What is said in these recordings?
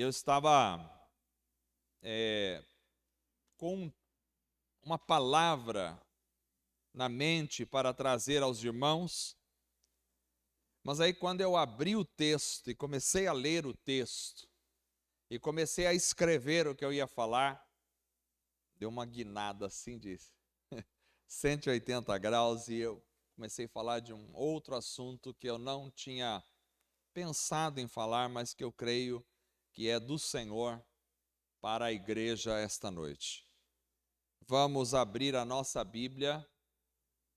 Eu estava com uma palavra na mente para trazer aos irmãos, mas aí quando eu abri o texto e comecei a ler o texto, e comecei a escrever o que eu ia falar, deu uma guinada assim de 180 graus e eu comecei a falar de um outro assunto que eu não tinha pensado em falar, mas que eu creio que é do Senhor para a igreja esta noite. Vamos abrir a nossa Bíblia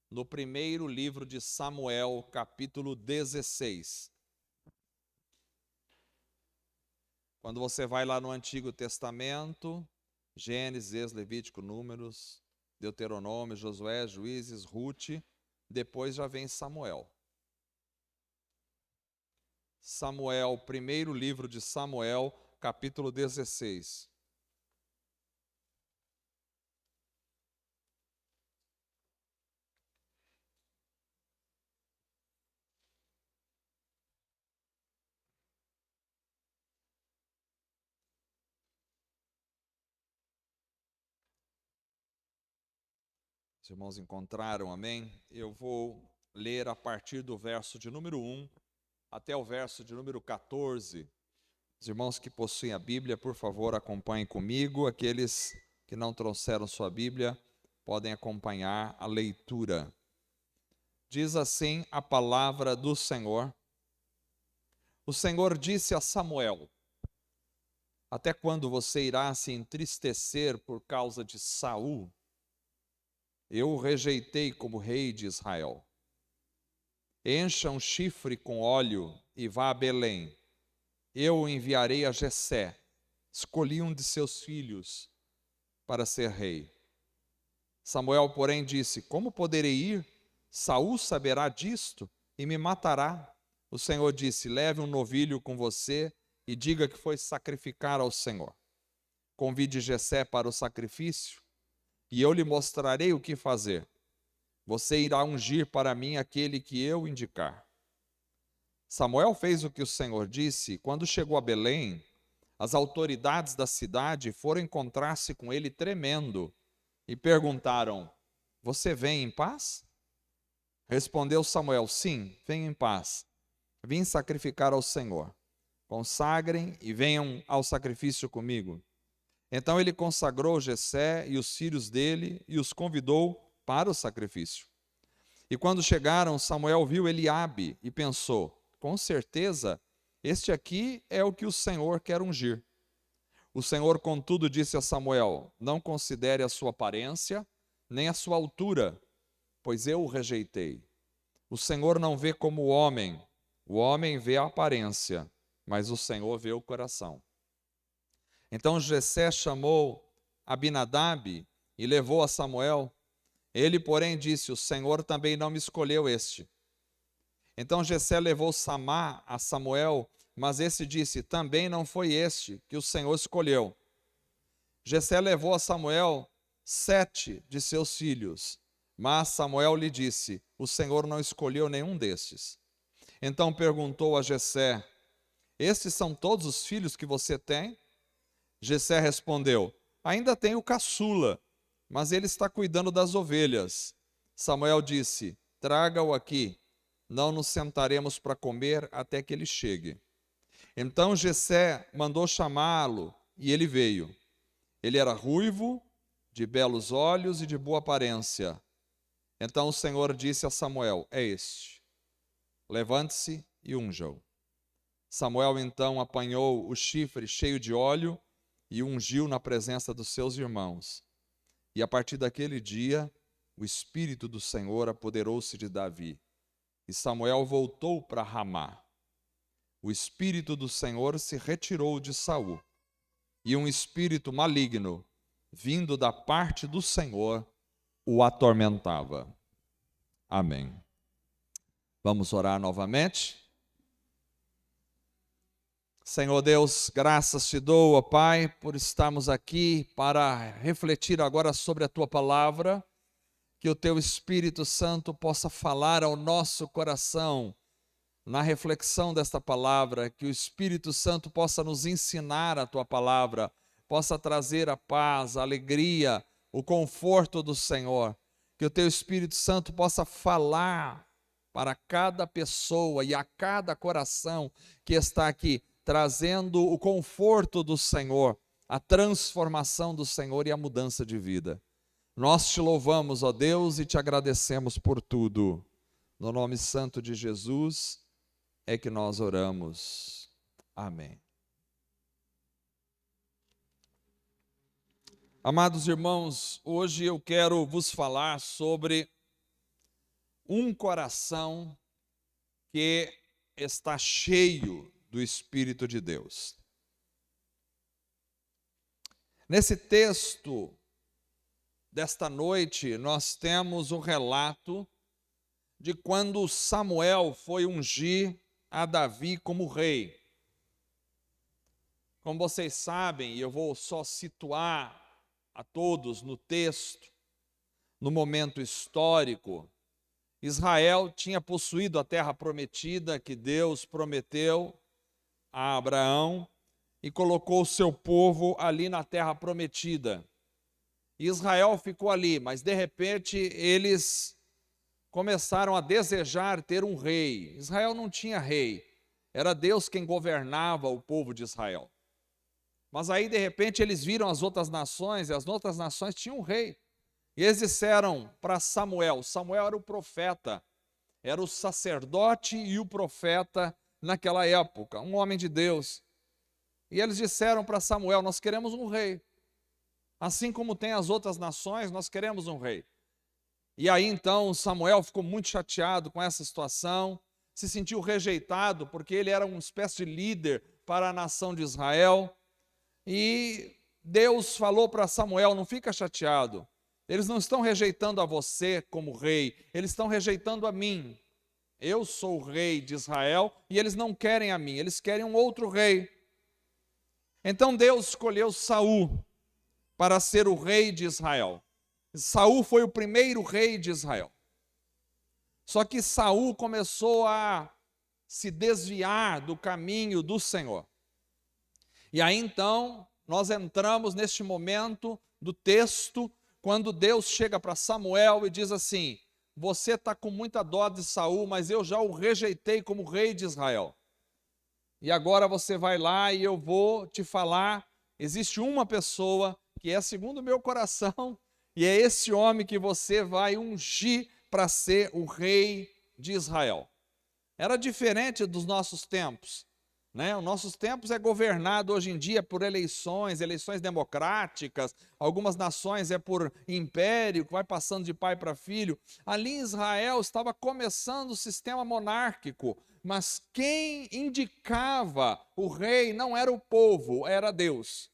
no primeiro livro de Samuel, capítulo 16. Quando você vai lá no Antigo Testamento, Gênesis, Levítico, Números, Deuteronômio, Josué, Juízes, Rute, depois já vem Samuel. Samuel, primeiro livro de Samuel, capítulo 16. Os irmãos encontraram, amém? Eu vou ler a partir do verso de número 1 até o verso de número 14. Os irmãos que possuem a Bíblia, por favor, acompanhem comigo. Aqueles que não trouxeram sua Bíblia, podem acompanhar a leitura. Diz assim a palavra do Senhor. O Senhor disse a Samuel: até quando você irá se entristecer por causa de Saul? Eu o rejeitei como rei de Israel. Encha um chifre com óleo e vá a Belém. Eu o enviarei a Jessé. Escolhi um de seus filhos para ser rei. Samuel, porém, disse: como poderei ir? Saul saberá disto e me matará. O Senhor disse: leve um novilho com você e diga que foi sacrificar ao Senhor. Convide Jessé para o sacrifício e eu lhe mostrarei o que fazer. Você irá ungir para mim aquele que eu indicar. Samuel fez o que o Senhor disse. Quando chegou a Belém, as autoridades da cidade foram encontrar-se com ele tremendo e perguntaram: você vem em paz? Respondeu Samuel: sim, venho em paz. Vim sacrificar ao Senhor. Consagrem e venham ao sacrifício comigo. Então ele consagrou Jessé e os filhos dele e os convidou para o sacrifício. E quando chegaram, Samuel viu Eliabe e pensou: com certeza, este aqui é o que o Senhor quer ungir. O Senhor, contudo, disse a Samuel: não considere a sua aparência, nem a sua altura, pois eu o rejeitei. O Senhor não vê como o homem vê a aparência, mas o Senhor vê o coração. Então Jessé chamou Abinadab e levou a Samuel. Ele, porém, disse: o Senhor também não me escolheu este. Então Jessé levou Samá a Samuel, mas esse disse: também não foi este que o Senhor escolheu. Jessé levou a Samuel 7 de seus filhos, mas Samuel lhe disse: o Senhor não escolheu nenhum destes. Então perguntou a Jessé: estes são todos os filhos que você tem? Jessé respondeu: ainda tenho o caçula, mas ele está cuidando das ovelhas. Samuel disse: traga-o aqui, não nos sentaremos para comer até que ele chegue. Então Jessé mandou chamá-lo e ele veio. Ele era ruivo, de belos olhos e de boa aparência. Então o Senhor disse a Samuel: é este, levante-se e unja-o. Samuel então apanhou o chifre cheio de óleo e ungiu na presença dos seus irmãos. E a partir daquele dia, o Espírito do Senhor apoderou-se de Davi. E Samuel voltou para Ramá. O Espírito do Senhor se retirou de Saul. E um espírito maligno, vindo da parte do Senhor, o atormentava. Amém. Vamos orar novamente. Senhor Deus, graças te dou, ó Pai, por estarmos aqui para refletir agora sobre a Tua palavra, que o Teu Espírito Santo possa falar ao nosso coração, na reflexão desta palavra, que o Espírito Santo possa nos ensinar a tua palavra, possa trazer a paz, a alegria, o conforto do Senhor, que o teu Espírito Santo possa falar para cada pessoa e a cada coração que está aqui, trazendo o conforto do Senhor, a transformação do Senhor e a mudança de vida. Nós te louvamos, ó Deus, e te agradecemos por tudo. No nome santo de Jesus é que nós oramos. Amém. Amados irmãos, hoje eu quero vos falar sobre um coração que está cheio do Espírito de Deus. Nesse texto desta noite, nós temos um relato de quando Samuel foi ungir a Davi como rei. Como vocês sabem, e eu vou só situar a todos no texto, no momento histórico, Israel tinha possuído a terra prometida que Deus prometeu a Abraão e colocou o seu povo ali na terra prometida. Israel ficou ali, mas de repente eles começaram a desejar ter um rei. Israel não tinha rei, era Deus quem governava o povo de Israel. Mas aí de repente eles viram as outras nações, e as outras nações tinham um rei. E eles disseram para Samuel, Samuel era o profeta, era o sacerdote e o profeta naquela época, um homem de Deus. E eles disseram para Samuel, nós queremos um rei. Assim como tem as outras nações, nós queremos um rei. E aí então Samuel ficou muito chateado com essa situação, se sentiu rejeitado, porque ele era uma espécie de líder para a nação de Israel. E Deus falou para Samuel, não fica chateado, eles não estão rejeitando a você como rei, eles estão rejeitando a mim. Eu sou o rei de Israel e eles não querem a mim, eles querem um outro rei. Então Deus escolheu Saul para ser o rei de Israel. Saul foi o primeiro rei de Israel. Só que Saul começou a se desviar do caminho do Senhor. E aí então, nós entramos neste momento do texto, quando Deus chega para Samuel e diz assim, você está com muita dó de Saul, mas eu já o rejeitei como rei de Israel. E agora você vai lá e eu vou te falar, existe uma pessoa que é segundo o meu coração, e é esse homem que você vai ungir para ser o rei de Israel. Era diferente dos nossos tempos. Os nossos tempos é governado hoje em dia por eleições democráticas, algumas nações é por império, que vai passando de pai para filho. Ali em Israel estava começando o sistema monárquico, mas quem indicava o rei não era o povo, era Deus.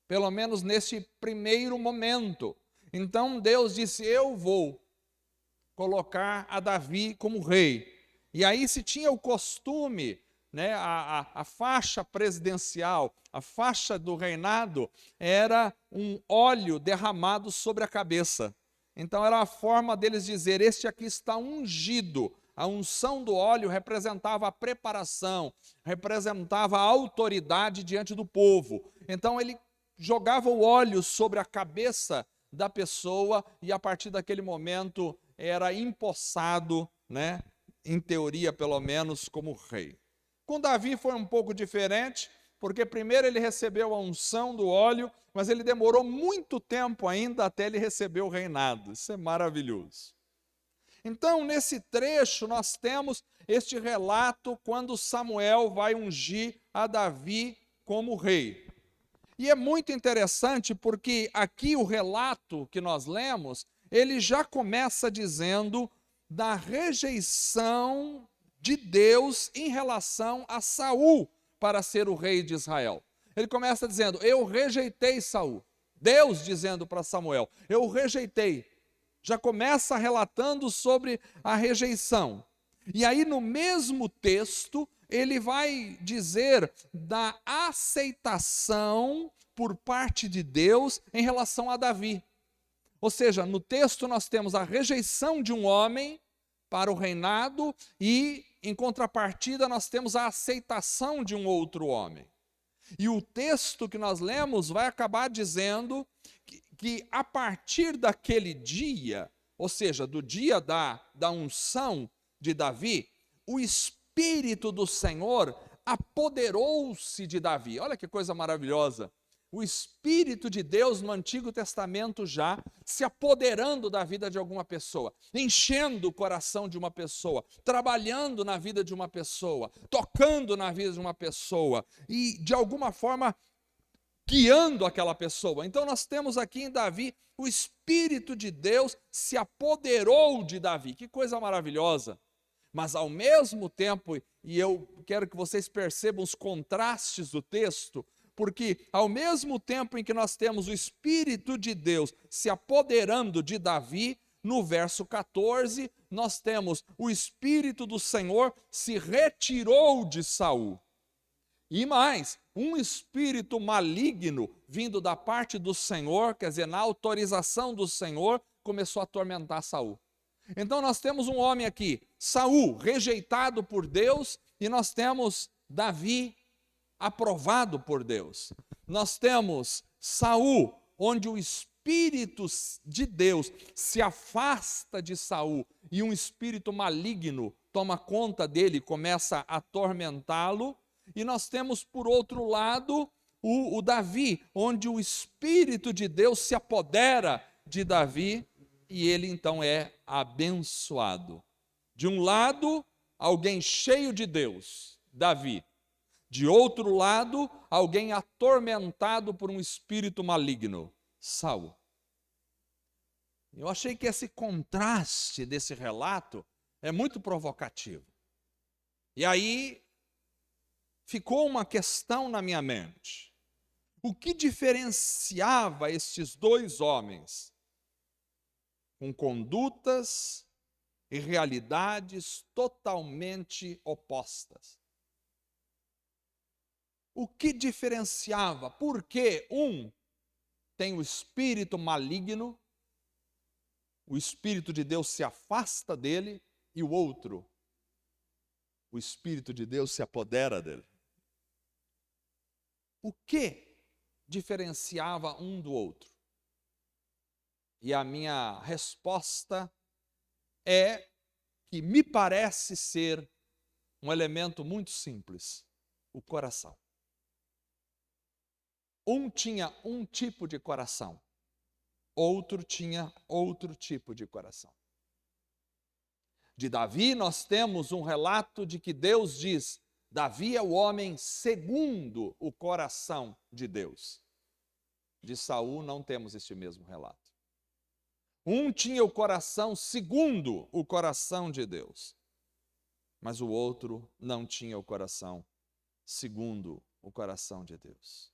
Pelo menos nesse primeiro momento. Então Deus disse, eu vou colocar a Davi como rei. E aí se tinha o costume, a faixa presidencial, a faixa do reinado era um óleo derramado sobre a cabeça. Então era a forma deles dizer, este aqui está ungido. A unção do óleo representava a preparação, representava a autoridade diante do povo. Então ele jogava o óleo sobre a cabeça da pessoa e a partir daquele momento era empossado, em teoria pelo menos, como rei. Com Davi foi um pouco diferente, porque primeiro ele recebeu a unção do óleo, mas ele demorou muito tempo ainda até ele receber o reinado. Isso é maravilhoso. Então, nesse trecho, nós temos este relato quando Samuel vai ungir a Davi como rei. E é muito interessante porque aqui o relato que nós lemos, ele já começa dizendo da rejeição de Deus em relação a Saul para ser o rei de Israel. Ele começa dizendo, eu rejeitei Saul. Deus dizendo para Samuel, eu rejeitei. Já começa relatando sobre a rejeição. E aí no mesmo texto, ele vai dizer da aceitação por parte de Deus em relação a Davi. Ou seja, no texto nós temos a rejeição de um homem para o reinado e, em contrapartida, nós temos a aceitação de um outro homem. E o texto que nós lemos vai acabar dizendo que a partir daquele dia, ou seja, do dia da unção de Davi, o Espírito do Senhor apoderou-se de Davi. Olha que coisa maravilhosa. O Espírito de Deus no Antigo Testamento já se apoderando da vida de alguma pessoa, enchendo o coração de uma pessoa, trabalhando na vida de uma pessoa, tocando na vida de uma pessoa e, de alguma forma, guiando aquela pessoa. Então nós temos aqui em Davi, o Espírito de Deus se apoderou de Davi. Que coisa maravilhosa! Mas ao mesmo tempo, e eu quero que vocês percebam os contrastes do texto, porque ao mesmo tempo em que nós temos o Espírito de Deus se apoderando de Davi, no verso 14, nós temos o Espírito do Senhor se retirou de Saul. E mais, um espírito maligno vindo da parte do Senhor, quer dizer, na autorização do Senhor, começou a atormentar Saul. Então nós temos um homem aqui, Saul, rejeitado por Deus, e nós temos Davi, aprovado por Deus. Nós temos Saul, onde o Espírito de Deus se afasta de Saul, e um espírito maligno toma conta dele e começa a atormentá-lo. E nós temos, por outro lado, o Davi, onde o Espírito de Deus se apodera de Davi e ele então é abençoado. De um lado, alguém cheio de Deus, Davi. De outro lado, alguém atormentado por um espírito maligno, Saul. Eu achei que esse contraste desse relato é muito provocativo. E aí ficou uma questão na minha mente. O que diferenciava estes dois homens com condutas e realidades totalmente opostas? O que diferenciava? Porque um tem o espírito maligno, o Espírito de Deus se afasta dele, e o outro, o Espírito de Deus se apodera dele. O que diferenciava um do outro? E a minha resposta é que me parece ser um elemento muito simples: o coração. Um tinha um tipo de coração, outro tinha outro tipo de coração. De Davi nós temos um relato de que Deus diz: Davi é o homem segundo o coração de Deus. De Saul não temos este mesmo relato. Um tinha o coração segundo o coração de Deus, mas o outro não tinha o coração segundo o coração de Deus.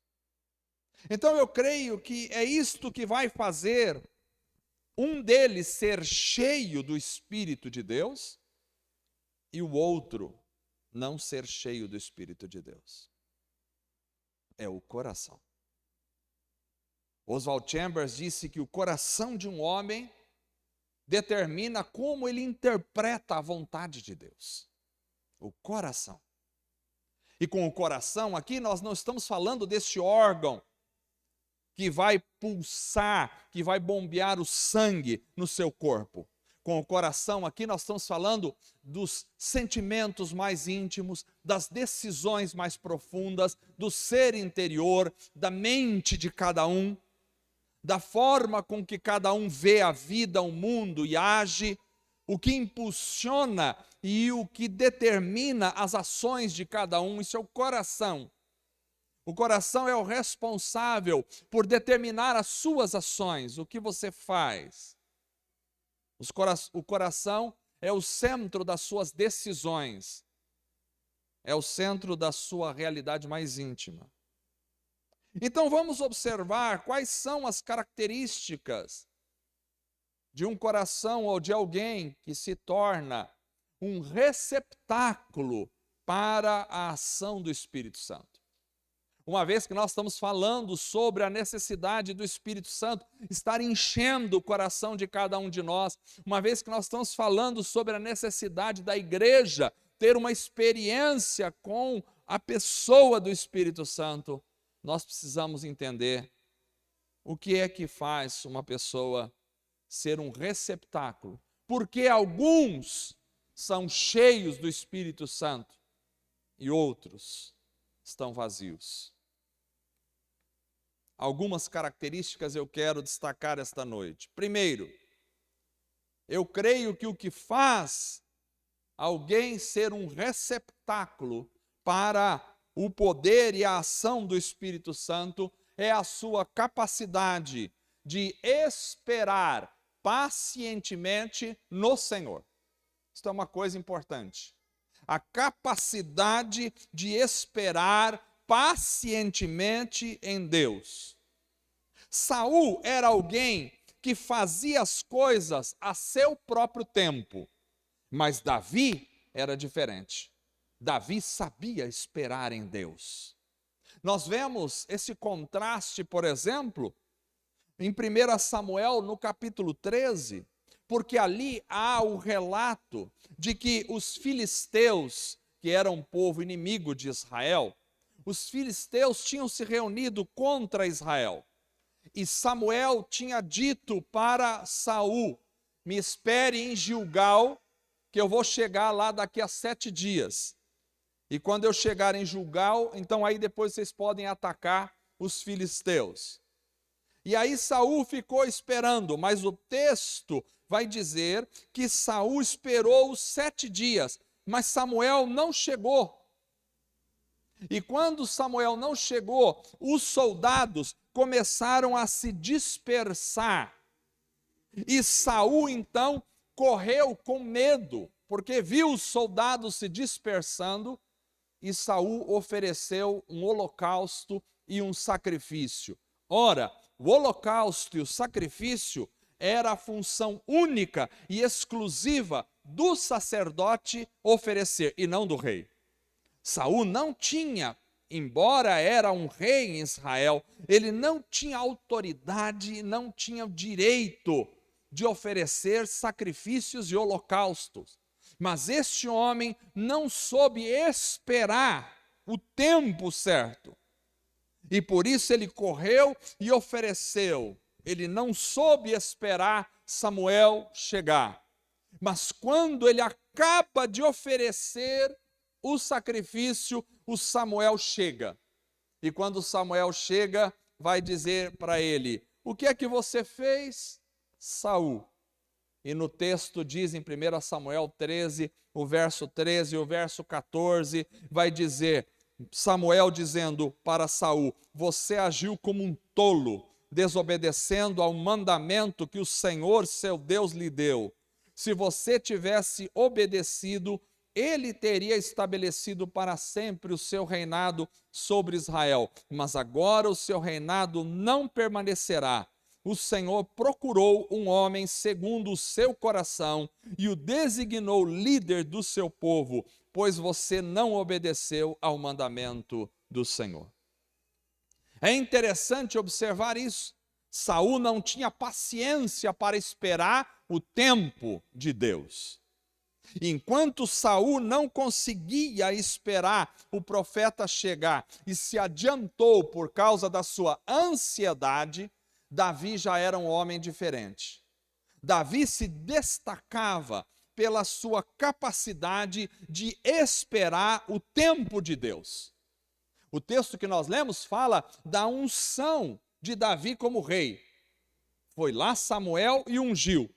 Então eu creio que é isto que vai fazer um deles ser cheio do Espírito de Deus e o outro não ser cheio do Espírito de Deus. É o coração. Oswald Chambers disse que o coração de um homem determina como ele interpreta a vontade de Deus. O coração. E com o coração aqui nós não estamos falando deste órgão que vai pulsar, que vai bombear o sangue no seu corpo. Com o coração aqui nós estamos falando dos sentimentos mais íntimos, das decisões mais profundas, do ser interior, da mente de cada um, da forma com que cada um vê a vida, o mundo e age, o que impulsiona e o que determina as ações de cada um. Isso é o coração. O coração é o responsável por determinar as suas ações, o que você faz. O coração é o centro das suas decisões, é o centro da sua realidade mais íntima. Então vamos observar quais são as características de um coração ou de alguém que se torna um receptáculo para a ação do Espírito Santo. uma vez que nós estamos falando sobre a necessidade do Espírito Santo estar enchendo o coração de cada um de nós, uma vez que nós estamos falando sobre a necessidade da igreja ter uma experiência com a pessoa do Espírito Santo, nós precisamos entender o que é que faz uma pessoa ser um receptáculo. Porque alguns são cheios do Espírito Santo e outros estão vazios. Algumas características eu quero destacar esta noite. Primeiro, eu creio que o que faz alguém ser um receptáculo para o poder e a ação do Espírito Santo é a sua capacidade de esperar pacientemente no Senhor. Isso é uma coisa importante. A capacidade de esperar pacientemente em Deus. Saul era alguém que fazia as coisas a seu próprio tempo, mas Davi era diferente. Davi sabia esperar em Deus. Nós vemos esse contraste, por exemplo, em 1 Samuel, no capítulo 13, porque ali há o relato de que os filisteus, que eram um povo inimigo de Israel, os filisteus tinham se reunido contra Israel. E Samuel tinha dito para Saul: me espere em Gilgal, que eu vou chegar lá daqui a 7 dias. E quando eu chegar em Gilgal, então aí depois vocês podem atacar os filisteus. E aí Saul ficou esperando, mas o texto vai dizer que Saul esperou os 7 dias, mas Samuel não chegou. E quando Samuel não chegou, os soldados começaram a se dispersar. E Saul então correu com medo, porque viu os soldados se dispersando, e Saul ofereceu um holocausto e um sacrifício. Ora, o holocausto e o sacrifício era a função única e exclusiva do sacerdote oferecer, e não do rei. Saul não tinha, embora era um rei em Israel, ele não tinha autoridade, não tinha direito de oferecer sacrifícios e holocaustos. Mas este homem não soube esperar o tempo certo. E por isso ele correu e ofereceu. Ele não soube esperar Samuel chegar. Mas quando ele acaba de oferecer o sacrifício, o Samuel chega. E quando Samuel chega, vai dizer para ele: o que é que você fez, Saul? E no texto diz em 1 Samuel 13, o verso 13 e o verso 14, vai dizer, Samuel dizendo para Saul: você agiu como um tolo, desobedecendo ao mandamento que o Senhor, seu Deus, lhe deu. Se você tivesse obedecido, ele teria estabelecido para sempre o seu reinado sobre Israel. Mas agora o seu reinado não permanecerá. O Senhor procurou um homem segundo o seu coração e o designou líder do seu povo, pois você não obedeceu ao mandamento do Senhor. É interessante observar isso. Saul não tinha paciência para esperar o tempo de Deus. Enquanto Saul não conseguia esperar o profeta chegar e se adiantou por causa da sua ansiedade, Davi já era um homem diferente. Davi se destacava pela sua capacidade de esperar o tempo de Deus. O texto que nós lemos fala da unção de Davi como rei. Foi lá Samuel e ungiu,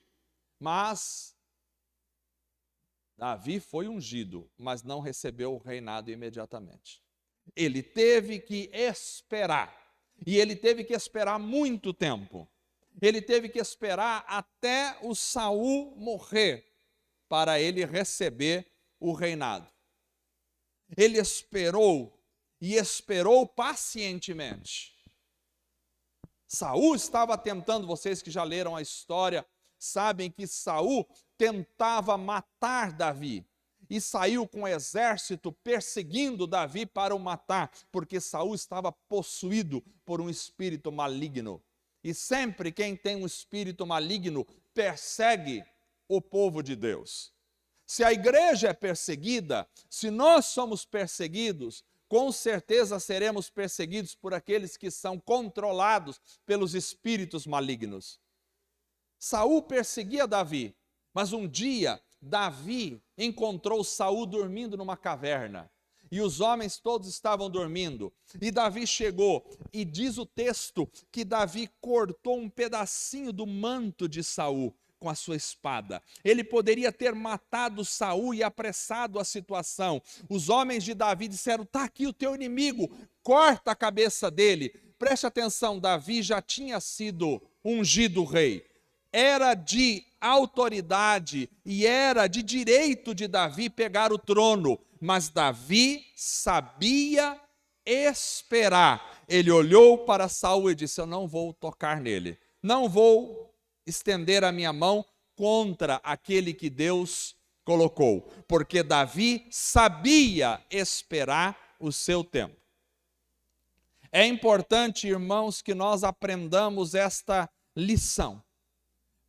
mas Davi foi ungido, mas não recebeu o reinado imediatamente. Ele teve que esperar, e ele teve que esperar muito tempo. Ele teve que esperar até o Saul morrer, para ele receber o reinado. Ele esperou, e esperou pacientemente. Saul estava tentando, vocês que já leram a história, sabem que Saul tentava matar Davi. e saiu com o exército perseguindo Davi para o matar, porque Saul estava possuído por um espírito maligno. E sempre quem tem um espírito maligno persegue o povo de Deus. Se a igreja é perseguida, se nós somos perseguidos, com certeza seremos perseguidos por aqueles que são controlados pelos espíritos malignos. Saul perseguia Davi, mas um dia Davi encontrou Saul dormindo numa caverna. E os homens todos estavam dormindo. E Davi chegou, e diz o texto que Davi cortou um pedacinho do manto de Saul com a sua espada. Ele poderia ter matado Saul e apressado a situação. Os homens de Davi disseram: está aqui o teu inimigo, corta a cabeça dele. Preste atenção, Davi já tinha sido ungido rei. Era de autoridade e era de direito de Davi pegar o trono, mas Davi sabia esperar. Ele olhou para Saul e disse: eu não vou tocar nele, não vou estender a minha mão contra aquele que Deus colocou, porque Davi sabia esperar o seu tempo. É importante, irmãos, que nós aprendamos esta lição.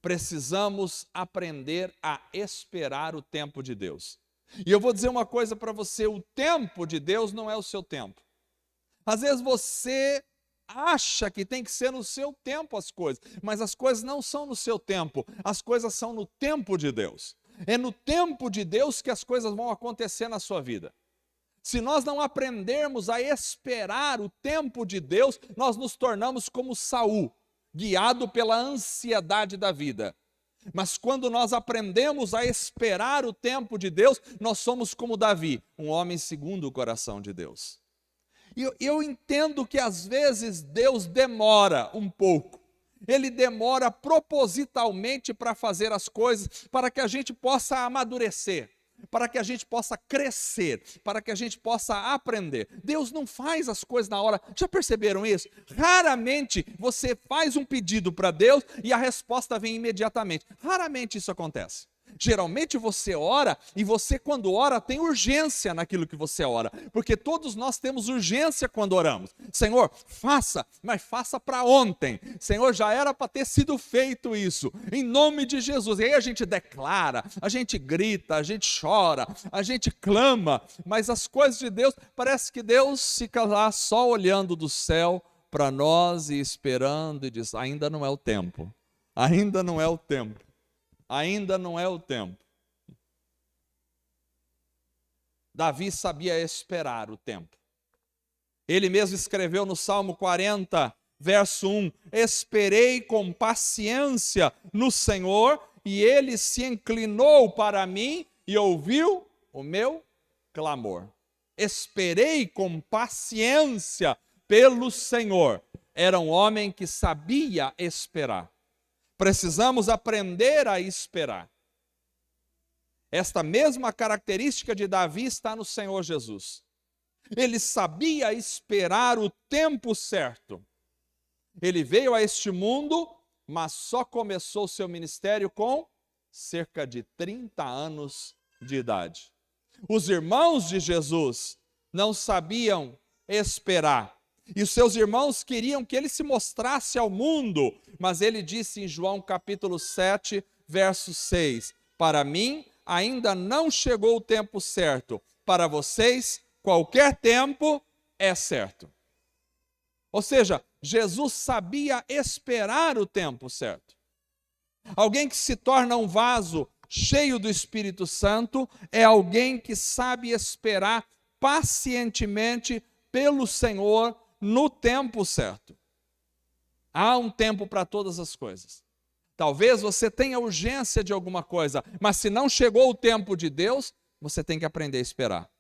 Precisamos aprender a esperar o tempo de Deus. E eu vou dizer uma coisa para você: o tempo de Deus não é o seu tempo. Às vezes você acha que tem que ser no seu tempo as coisas, mas as coisas não são no seu tempo, as coisas são no tempo de Deus. É no tempo de Deus que as coisas vão acontecer na sua vida. Se nós não aprendermos a esperar o tempo de Deus, nós nos tornamos como Saul, guiado pela ansiedade da vida. Mas quando nós aprendemos a esperar o tempo de Deus, nós somos como Davi, um homem segundo o coração de Deus. E eu entendo que às vezes Deus demora um pouco. Ele demora propositalmente para fazer as coisas, para que a gente possa amadurecer, para que a gente possa crescer, para que a gente possa aprender. Deus não faz as coisas na hora. Já perceberam isso? Raramente você faz um pedido para Deus e a resposta vem imediatamente. Raramente isso acontece. Geralmente você ora e você, quando ora, tem urgência naquilo que você ora, porque todos nós temos urgência quando oramos. Senhor, faça, mas faça para ontem. Senhor, já era para ter sido feito isso, em nome de Jesus. E aí a gente declara, a gente grita, a gente chora, a gente clama, mas as coisas de Deus, parece que Deus fica lá só olhando do céu para nós e esperando e diz: ainda não é o tempo, ainda não é o tempo. Ainda não é o tempo. Davi sabia esperar o tempo. Ele mesmo escreveu no Salmo 40, verso 1: esperei com paciência no Senhor, e ele se inclinou para mim e ouviu o meu clamor. Esperei com paciência pelo Senhor. Era um homem que sabia esperar. Precisamos aprender a esperar. Esta mesma característica de Davi está no Senhor Jesus. Ele sabia esperar o tempo certo. Ele veio a este mundo, mas só começou seu ministério com cerca de 30 anos de idade. Os irmãos de Jesus não sabiam esperar. E os seus irmãos queriam que ele se mostrasse ao mundo, mas ele disse em João capítulo 7, verso 6, para mim ainda não chegou o tempo certo, para vocês qualquer tempo é certo. Ou seja, Jesus sabia esperar o tempo certo. Alguém que se torna um vaso cheio do Espírito Santo é alguém que sabe esperar pacientemente pelo Senhor no tempo certo. Há um tempo para todas as coisas. Talvez você tenha urgência de alguma coisa, mas se não chegou o tempo de Deus, você tem que aprender a esperar.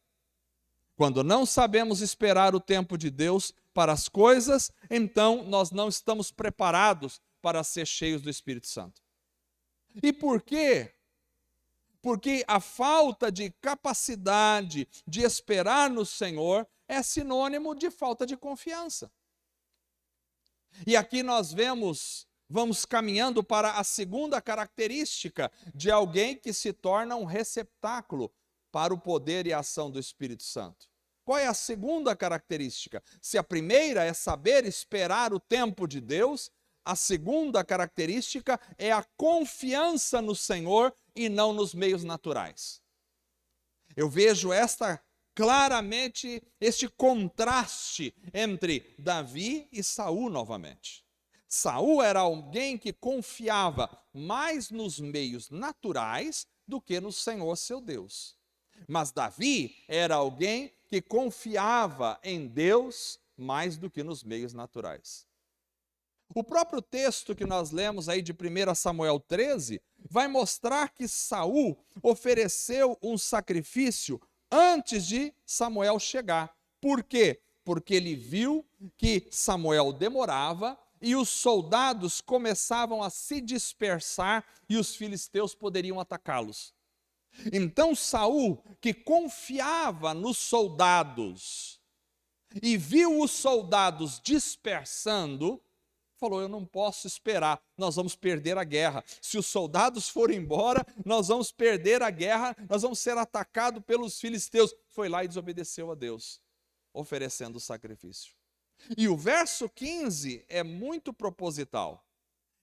Quando não sabemos esperar o tempo de Deus para as coisas, então nós não estamos preparados para ser cheios do Espírito Santo. E por quê? Porque a falta de capacidade de esperar no Senhor é sinônimo de falta de confiança. E aqui nós vamos caminhando para a segunda característica de alguém que se torna um receptáculo para o poder e a ação do Espírito Santo. Qual é a segunda característica? Se a primeira é saber esperar o tempo de Deus, a segunda característica é a confiança no Senhor e não nos meios naturais. Eu vejo claramente este contraste entre Davi e Saul novamente. Saul era alguém que confiava mais nos meios naturais do que no Senhor seu Deus. Mas Davi era alguém que confiava em Deus mais do que nos meios naturais. O próprio texto que nós lemos aí de 1 Samuel 13 vai mostrar que Saul ofereceu um sacrifício antes de Samuel chegar. Por quê? Porque ele viu que Samuel demorava e os soldados começavam a se dispersar e os filisteus poderiam atacá-los. Então Saul, que confiava nos soldados e viu os soldados dispersando, falou: eu não posso esperar, nós vamos perder a guerra. Se os soldados forem embora, nós vamos perder a guerra, nós vamos ser atacados pelos filisteus. Foi lá e desobedeceu a Deus, oferecendo o sacrifício. E o verso 15 é muito proposital.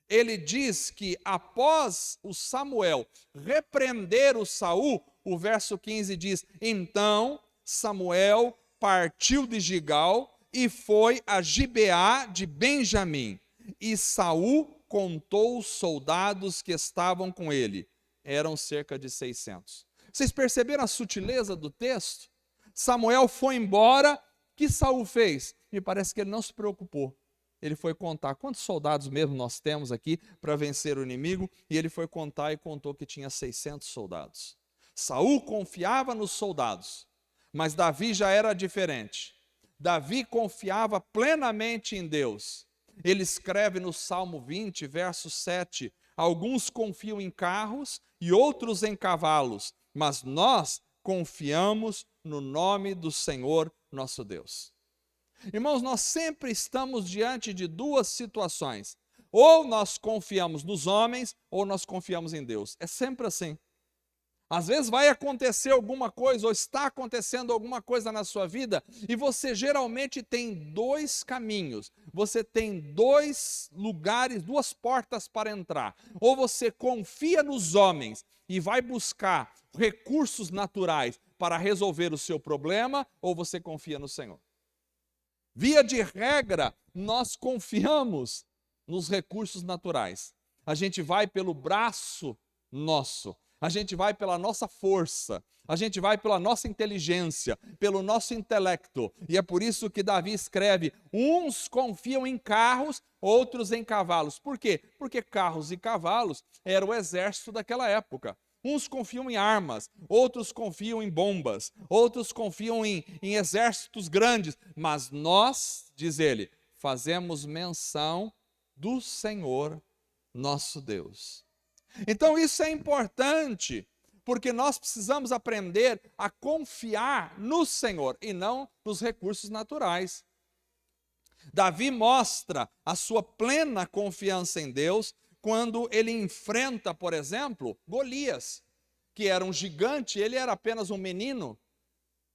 Ele diz que após o Samuel repreender o Saul, o verso 15 diz: então Samuel partiu de Gigal e foi a Gibeá de Benjamim. E Saul contou os soldados que estavam com ele. Eram cerca de 600. Vocês perceberam a sutileza do texto? Samuel foi embora. O que Saul fez? Me parece que ele não se preocupou. Ele foi contar quantos soldados mesmo nós temos aqui para vencer o inimigo, e ele foi contar e contou que tinha 600 soldados. Saul confiava nos soldados, mas Davi já era diferente. Davi confiava plenamente em Deus. Ele escreve no Salmo 20, verso 7, alguns confiam em carros e outros em cavalos, mas nós confiamos no nome do Senhor nosso Deus. Irmãos, nós sempre estamos diante de duas situações. Ou nós confiamos nos homens, ou nós confiamos em Deus. É sempre assim. Às vezes vai acontecer alguma coisa, ou está acontecendo alguma coisa na sua vida, e você geralmente tem dois caminhos. Você tem dois lugares, duas portas para entrar. Ou você confia nos homens e vai buscar recursos naturais para resolver o seu problema, ou você confia no Senhor. Via de regra, nós confiamos nos recursos naturais. A gente vai pelo braço nosso, a gente vai pela nossa força, a gente vai pela nossa inteligência, pelo nosso intelecto. E é por isso que Davi escreve: uns confiam em carros, outros em cavalos. Por quê? Porque carros e cavalos era o exército daquela época. Uns confiam em armas, outros confiam em bombas, outros confiam em exércitos grandes, mas nós, diz ele, fazemos menção do Senhor nosso Deus. Então isso é importante, porque nós precisamos aprender a confiar no Senhor e não nos recursos naturais. Davi mostra a sua plena confiança em Deus quando ele enfrenta, por exemplo, Golias, que era um gigante. Ele era apenas um menino,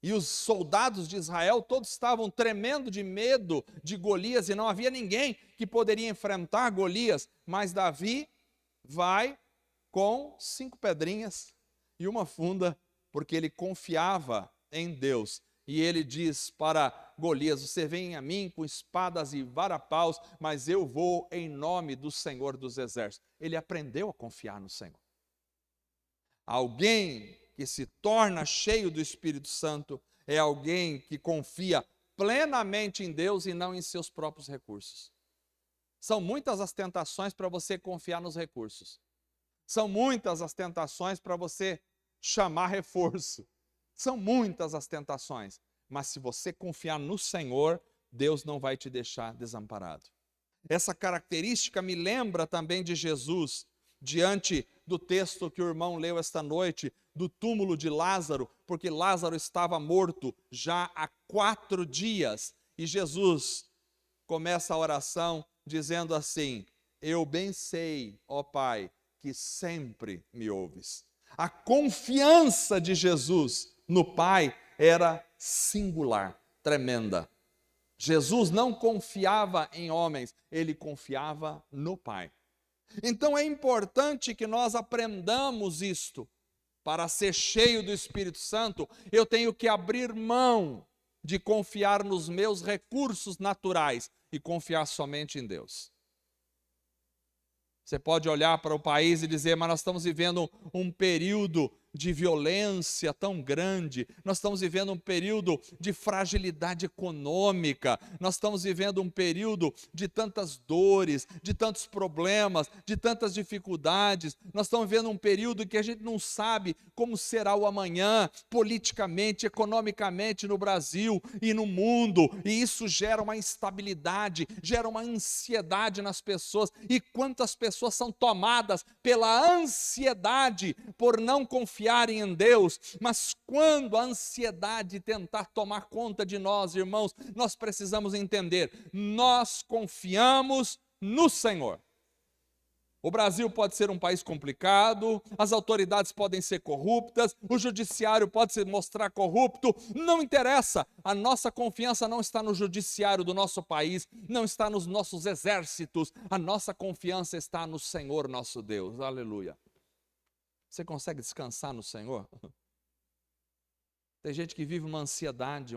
e os soldados de Israel todos estavam tremendo de medo de Golias, e não havia ninguém que poderia enfrentar Golias, mas Davi vai com 5 pedrinhas e uma funda, porque ele confiava em Deus. E ele diz para Golias: você vem a mim com espadas e varapaus, mas eu vou em nome do Senhor dos Exércitos. Ele aprendeu a confiar no Senhor. Alguém que se torna cheio do Espírito Santo é alguém que confia plenamente em Deus e não em seus próprios recursos. São muitas as tentações para você confiar nos recursos. São muitas as tentações para você chamar reforço. São muitas as tentações, mas se você confiar no Senhor, Deus não vai te deixar desamparado. Essa característica me lembra também de Jesus, diante do texto que o irmão leu esta noite, do túmulo de Lázaro, porque Lázaro estava morto já há 4 dias, e Jesus começa a oração dizendo assim: eu bem sei, ó Pai, que sempre me ouves. A confiança de Jesus no Pai era singular, tremenda. Jesus não confiava em homens, ele confiava no Pai. Então é importante que nós aprendamos isto. Para ser cheio do Espírito Santo, eu tenho que abrir mão de confiar nos meus recursos naturais e confiar somente em Deus. Você pode olhar para o país e dizer, mas nós estamos vivendo um período de violência tão grande, nós estamos vivendo um período de fragilidade econômica, nós estamos vivendo um período de tantas dores, de tantos problemas, de tantas dificuldades, nós estamos vivendo um período que a gente não sabe como será o amanhã, politicamente, economicamente no Brasil e no mundo, e isso gera uma instabilidade, gera uma ansiedade nas pessoas, e quantas pessoas são tomadas pela ansiedade por não confiarem em Deus, mas quando a ansiedade tentar tomar conta de nós, irmãos, nós precisamos entender, nós confiamos no Senhor. O Brasil pode ser um país complicado, as autoridades podem ser corruptas, o judiciário pode se mostrar corrupto, não interessa, a nossa confiança não está no judiciário do nosso país, não está nos nossos exércitos, a nossa confiança está no Senhor nosso Deus, aleluia. Você consegue descansar no Senhor? Tem gente que vive uma ansiedade,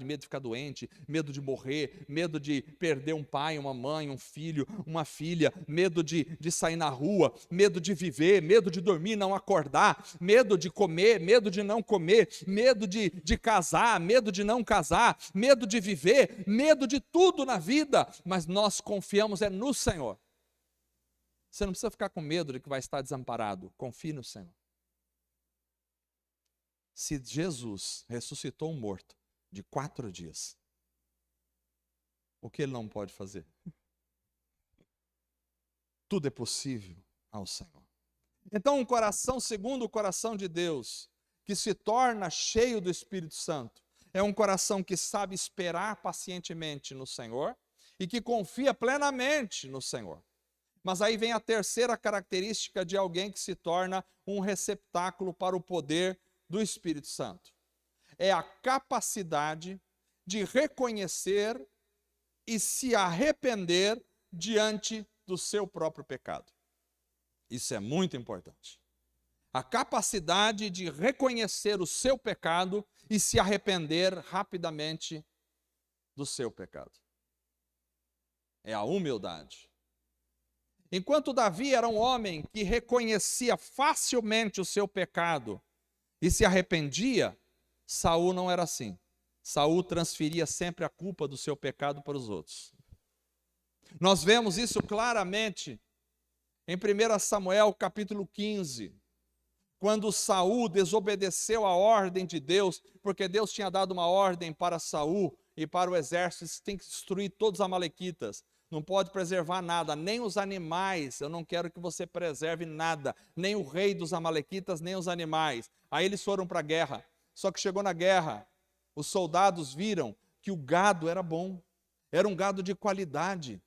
medo de ficar doente, medo de morrer, medo de perder um pai, uma mãe, um filho, uma filha, medo de sair na rua, medo de viver, medo de dormir, não acordar, medo de comer, medo de não comer, medo de casar, medo de não casar, medo de viver, medo de tudo na vida, mas nós confiamos no Senhor. Você não precisa ficar com medo de que vai estar desamparado. Confie no Senhor. Se Jesus ressuscitou um morto de 4 dias, o que ele não pode fazer? Tudo é possível ao Senhor. Então, um coração segundo o coração de Deus, que se torna cheio do Espírito Santo, é um coração que sabe esperar pacientemente no Senhor e que confia plenamente no Senhor. Mas aí vem a terceira característica de alguém que se torna um receptáculo para o poder do Espírito Santo. É a capacidade de reconhecer e se arrepender diante do seu próprio pecado. Isso é muito importante. A capacidade de reconhecer o seu pecado e se arrepender rapidamente do seu pecado. É a humildade. Enquanto Davi era um homem que reconhecia facilmente o seu pecado e se arrependia, Saul não era assim. Saul transferia sempre a culpa do seu pecado para os outros. Nós vemos isso claramente em 1 Samuel capítulo 15, quando Saul desobedeceu a ordem de Deus, porque Deus tinha dado uma ordem para Saul e para o exército, tem que destruir todos os amalequitas. Não pode preservar nada, nem os animais, eu não quero que você preserve nada, nem o rei dos amalequitas, nem os animais. Aí eles foram para a guerra, só que chegou na guerra, os soldados viram que o gado era bom, era um gado de qualidade,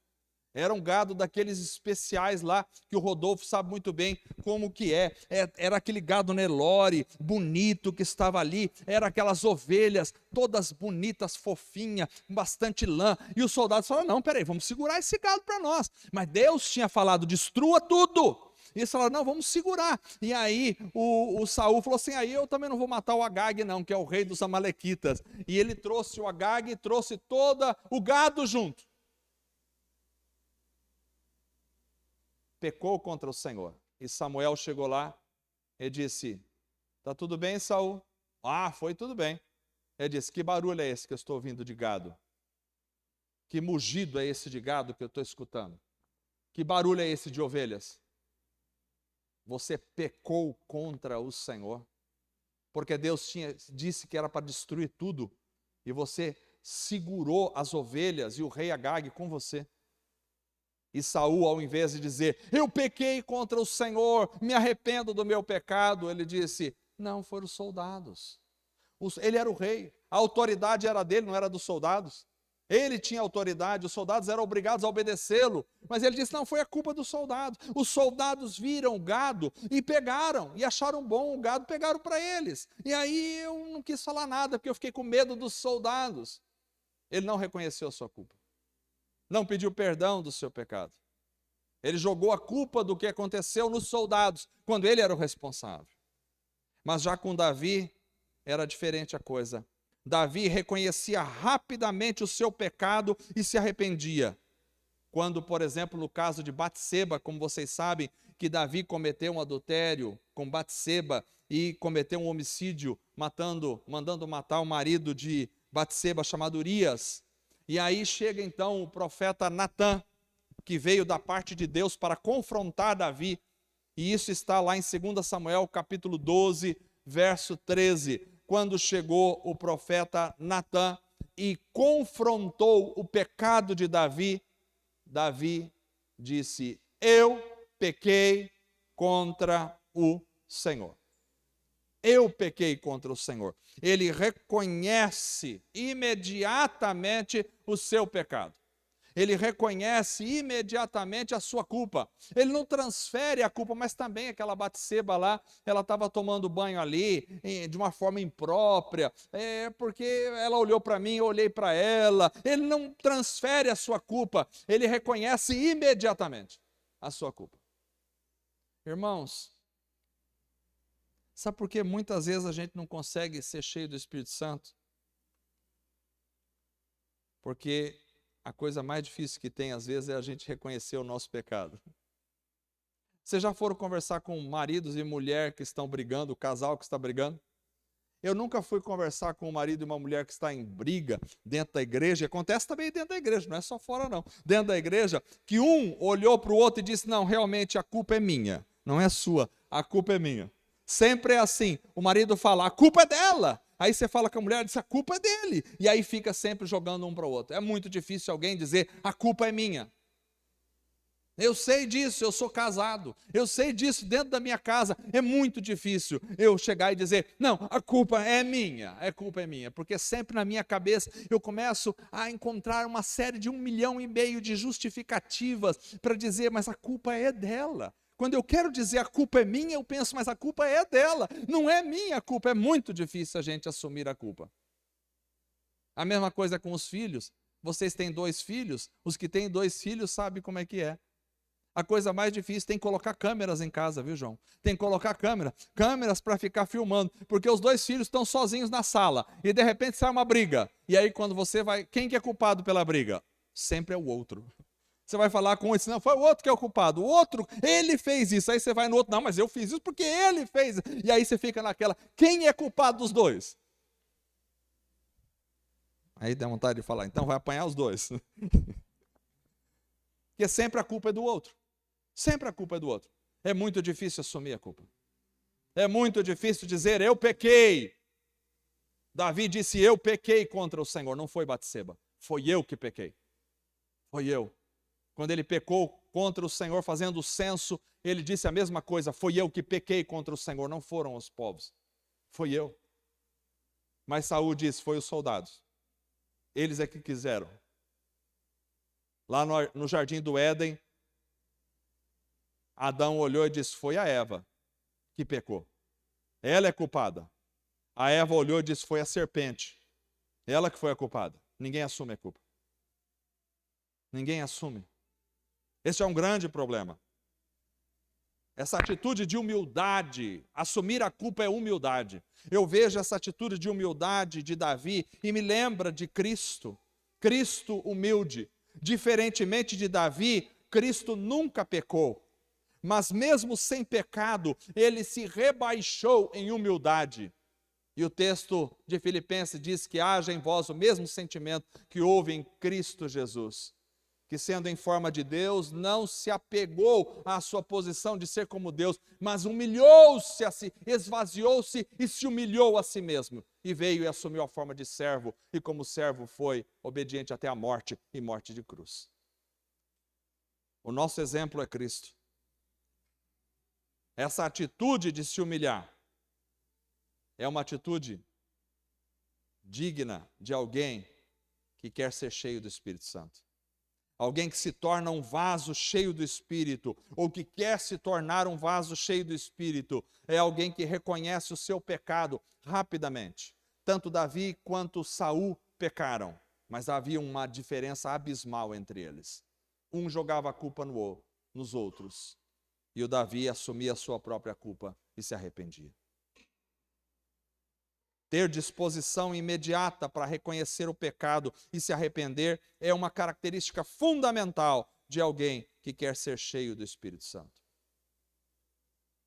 era um gado daqueles especiais lá, que o Rodolfo sabe muito bem como que é. Era aquele gado Nelore, bonito que estava ali, era aquelas ovelhas, todas bonitas, fofinhas, com bastante lã. E os soldados falaram, não, peraí, vamos segurar esse gado para nós. Mas Deus tinha falado, destrua tudo. E eles falaram, não, vamos segurar. E aí o Saul falou assim, aí eu também não vou matar o Agag não, que é o rei dos amalequitas. E ele trouxe o Agag e trouxe todo o gado junto. Pecou contra o Senhor. E Samuel chegou lá e disse, tá tudo bem, Saul? Ah, foi tudo bem. Ele disse, que barulho é esse que eu estou ouvindo de gado? Que mugido é esse de gado que eu estou escutando? Que barulho é esse de ovelhas? Você pecou contra o Senhor, porque Deus disse que era para destruir tudo, e você segurou as ovelhas e o rei Agag com você. E Saul, ao invés de dizer, eu pequei contra o Senhor, me arrependo do meu pecado, ele disse, não, foram os soldados. Ele era o rei, a autoridade era dele, não era dos soldados. Ele tinha autoridade, os soldados eram obrigados a obedecê-lo. Mas ele disse, não, foi a culpa dos soldados. Os soldados viram o gado e pegaram, e acharam bom o gado, pegaram para eles. E aí eu não quis falar nada, porque eu fiquei com medo dos soldados. Ele não reconheceu a sua culpa. Não pediu perdão do seu pecado. Ele jogou a culpa do que aconteceu nos soldados, quando ele era o responsável. Mas já com Davi, era diferente a coisa. Davi reconhecia rapidamente o seu pecado e se arrependia. Quando, por exemplo, no caso de Batseba, como vocês sabem, que Davi cometeu um adultério com Batseba e cometeu um homicídio, mandando matar o marido de Batseba, chamado Urias. E aí chega então o profeta Natã, que veio da parte de Deus para confrontar Davi. E isso está lá em 2 Samuel, capítulo 12, verso 13. Quando chegou o profeta Natã e confrontou o pecado de Davi, Davi disse, eu pequei contra o Senhor. Eu pequei contra o Senhor. Ele reconhece imediatamente o seu pecado. Ele reconhece imediatamente a sua culpa. Ele não transfere a culpa, mas também aquela Batseba lá, ela estava tomando banho ali, de uma forma imprópria, porque ela olhou para mim, eu olhei para ela. Ele não transfere a sua culpa, ele reconhece imediatamente a sua culpa. Irmãos, sabe por que muitas vezes a gente não consegue ser cheio do Espírito Santo? Porque a coisa mais difícil que tem, às vezes, é a gente reconhecer o nosso pecado. Vocês já foram conversar com maridos e mulher que estão brigando, o casal que está brigando? Eu nunca fui conversar com um marido e uma mulher que está em briga dentro da igreja. Acontece também dentro da igreja, não é só fora não. Dentro da igreja, que um olhou para o outro e disse, não, realmente a culpa é minha, não é sua, a culpa é minha. Sempre é assim, o marido fala, a culpa é dela. Aí você fala com a mulher, diz, a culpa é dele. E aí fica sempre jogando um para o outro. É muito difícil alguém dizer, a culpa é minha. Eu sei disso, eu sou casado. Eu sei disso dentro da minha casa. É muito difícil eu chegar e dizer, não, a culpa é minha. A culpa é minha. Porque sempre na minha cabeça eu começo a encontrar uma série de 1,5 milhão de justificativas para dizer, mas a culpa é dela. Quando eu quero dizer a culpa é minha, eu penso, mas a culpa é dela, não é minha a culpa. É muito difícil a gente assumir a culpa. A mesma coisa com os filhos. Vocês têm 2 filhos, os que têm 2 filhos sabem como é que é. A coisa mais difícil tem que colocar câmeras em casa, viu, João? Tem que colocar câmeras para ficar filmando, porque os 2 filhos estão sozinhos na sala e de repente sai uma briga. E aí quando você vai, quem que é culpado pela briga? Sempre é o outro. Você vai falar com um e diz, não, foi o outro que é o culpado. O outro, ele fez isso. Aí você vai no outro, não, mas eu fiz isso porque ele fez. E aí você fica naquela, quem é culpado dos 2? Aí dá vontade de falar, então vai apanhar os 2. Porque sempre a culpa é do outro. Sempre a culpa é do outro. É muito difícil assumir a culpa. É muito difícil dizer, eu pequei. Davi disse, eu pequei contra o Senhor. Não foi Batseba. Foi eu que pequei. Foi eu. Quando ele pecou contra o Senhor, fazendo o censo, ele disse a mesma coisa, foi eu que pequei contra o Senhor, não foram os povos, foi eu. Mas Saul disse, foi os soldados, eles é que quiseram. Lá no jardim do Éden, Adão olhou e disse, foi a Eva que pecou, ela é culpada. A Eva olhou e disse, foi a serpente, ela que foi a culpada. Ninguém assume a culpa. Ninguém assume. Esse é um grande problema. Essa atitude de humildade, assumir a culpa é humildade. Eu vejo essa atitude de humildade de Davi e me lembra de Cristo. Cristo humilde. Diferentemente de Davi, Cristo nunca pecou. Mas mesmo sem pecado, ele se rebaixou em humildade. E o texto de Filipenses diz que haja em vós o mesmo sentimento que houve em Cristo Jesus. Que sendo em forma de Deus, não se apegou à sua posição de ser como Deus, mas humilhou-se a si, esvaziou-se e se humilhou a si mesmo. E veio e assumiu a forma de servo, e como servo foi obediente até a morte, e morte de cruz. O nosso exemplo é Cristo. Essa atitude de se humilhar é uma atitude digna de alguém que quer ser cheio do Espírito Santo. Alguém que se torna um vaso cheio do Espírito, ou que quer se tornar um vaso cheio do Espírito, é alguém que reconhece o seu pecado rapidamente. Tanto Davi quanto Saul pecaram, mas havia uma diferença abismal entre eles. Um jogava a culpa nos outros, e o Davi assumia a sua própria culpa e se arrependia. Ter disposição imediata para reconhecer o pecado e se arrepender é uma característica fundamental de alguém que quer ser cheio do Espírito Santo.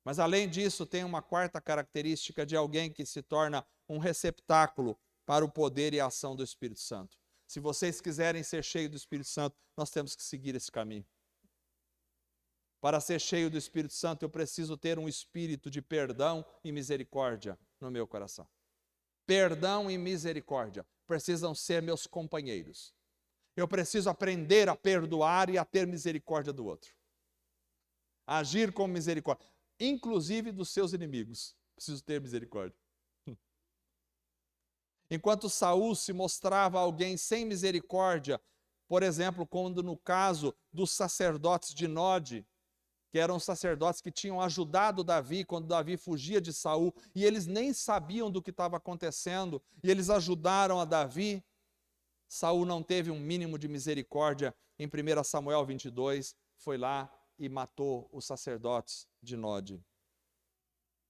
Mas além disso, tem uma quarta característica de alguém que se torna um receptáculo para o poder e a ação do Espírito Santo. Se vocês quiserem ser cheios do Espírito Santo, nós temos que seguir esse caminho. Para ser cheio do Espírito Santo, eu preciso ter um espírito de perdão e misericórdia no meu coração. Perdão e misericórdia precisam ser meus companheiros. Eu preciso aprender a perdoar e a ter misericórdia do outro. Agir com misericórdia, inclusive dos seus inimigos. Preciso ter misericórdia. Enquanto Saul se mostrava alguém sem misericórdia, por exemplo, quando no caso dos sacerdotes de Nod, que eram sacerdotes que tinham ajudado Davi quando Davi fugia de Saul, e eles nem sabiam do que estava acontecendo, e eles ajudaram a Davi. Saul não teve um mínimo de misericórdia. Em 1 Samuel 22, foi lá e matou os sacerdotes de Nod.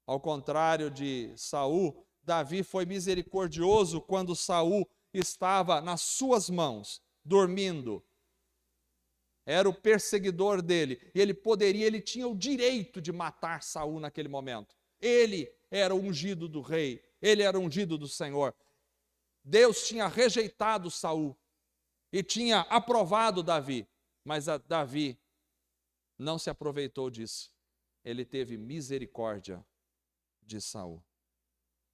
Ao contrário de Saul, Davi foi misericordioso quando Saul estava nas suas mãos, dormindo. Era o perseguidor dele, e ele tinha o direito de matar Saul naquele momento. Ele era o ungido do rei, ele era o ungido do Senhor. Deus tinha rejeitado Saul e tinha aprovado Davi, mas Davi não se aproveitou disso. Ele teve misericórdia de Saul.